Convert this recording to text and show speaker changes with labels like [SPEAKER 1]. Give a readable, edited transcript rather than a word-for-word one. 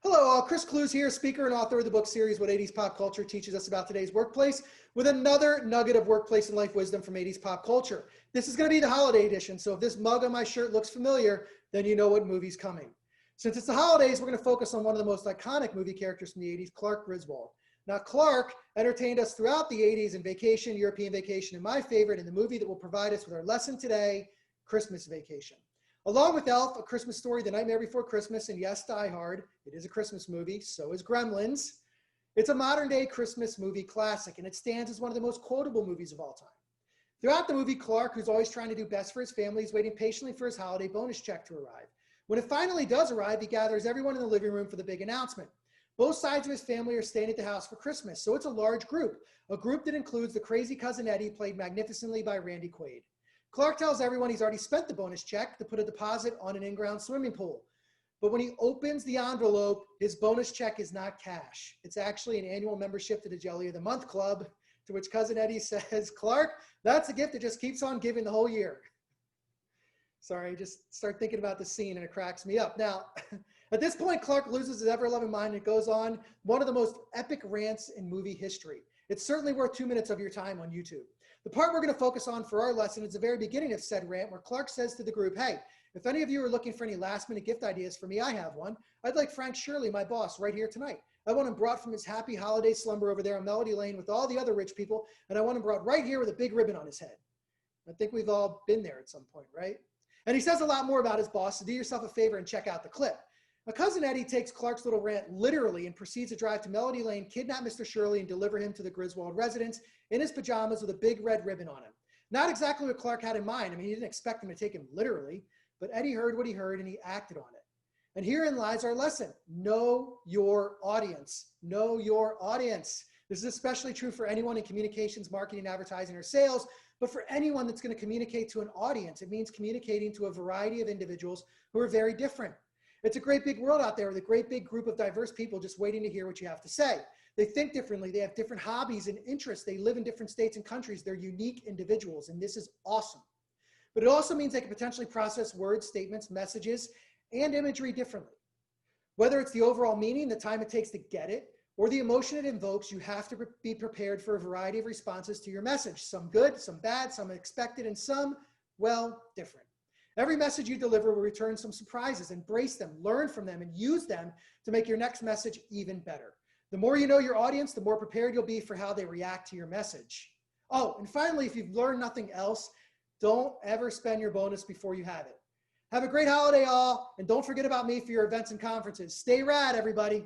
[SPEAKER 1] Hello, all. Chris Clues here, speaker and author of the book series, What 80s Pop Culture Teaches Us About Today's Workplace, with another nugget of workplace and life wisdom from 80s pop culture. This is going to be the holiday edition, so if this mug on my shirt looks familiar, then you know what movie's coming. Since it's the holidays, we're going to focus on one of the most iconic movie characters from the 80s, Clark Griswold. Now, Clark entertained us throughout the 80s in Vacation, European Vacation, and my favorite, in the movie that will provide us with our lesson today, Christmas Vacation. Along with Elf, A Christmas Story, The Nightmare Before Christmas, and yes, Die Hard, it is a Christmas movie, so is Gremlins. It's a modern-day Christmas movie classic, and it stands as one of the most quotable movies of all time. Throughout the movie, Clark, who's always trying to do best for his family, is waiting patiently for his holiday bonus check to arrive. When it finally does arrive, he gathers everyone in the living room for the big announcement. Both sides of his family are staying at the house for Christmas, so it's a large group, a group that includes the crazy cousin Eddie, played magnificently by Randy Quaid. Clark tells everyone he's already spent the bonus check to put a deposit on an in-ground swimming pool. But when he opens the envelope, his bonus check is not cash. It's actually an annual membership to the Jelly of the Month Club, to which Cousin Eddie says, "Clark, that's a gift that just keeps on giving the whole year." Sorry, just start thinking about the scene and it cracks me up. Now, at this point, Clark loses his ever-loving mind and goes on one of the most epic rants in movie history. It's certainly worth 2 minutes of your time on YouTube. The part we're going to focus on for our lesson is the very beginning of said rant, where Clark says to the group, "Hey, if any of you are looking for any last-minute gift ideas for me, I have one. I'd like Frank Shirley, my boss, right here tonight. I want him brought from his happy holiday slumber over there on Melody Lane with all the other rich people, and I want him brought right here with a big ribbon on his head." I think we've all been there at some point, right? And he says a lot more about his boss, so do yourself a favor and check out the clip. My cousin Eddie takes Clark's little rant literally and proceeds to drive to Melody Lane, kidnap Mr. Shirley, and deliver him to the Griswold residence in his pajamas with a big red ribbon on him. Not exactly what Clark had in mind. I mean, he didn't expect him to take him literally, but Eddie heard what he heard and he acted on it. And herein lies our lesson. Know your audience. Know your audience. This is especially true for anyone in communications, marketing, advertising, or sales, but for anyone that's going to communicate to an audience, it means communicating to a variety of individuals who are very different. It's a great big world out there with a great big group of diverse people just waiting to hear what you have to say. They think differently. They have different hobbies and interests. They live in different states and countries. They're unique individuals, and this is awesome. But it also means they can potentially process words, statements, messages, and imagery differently. Whether it's the overall meaning, the time it takes to get it, or the emotion it invokes, you have to be prepared for a variety of responses to your message. Some good, some bad, some expected, and some, well, different. Every message you deliver will return some surprises. Embrace them, learn from them, and use them to make your next message even better. The more you know your audience, the more prepared you'll be for how they react to your message. Oh, and finally, if you've learned nothing else, don't ever spend your bonus before you have it. Have a great holiday, all, and don't forget about me for your events and conferences. Stay rad, everybody.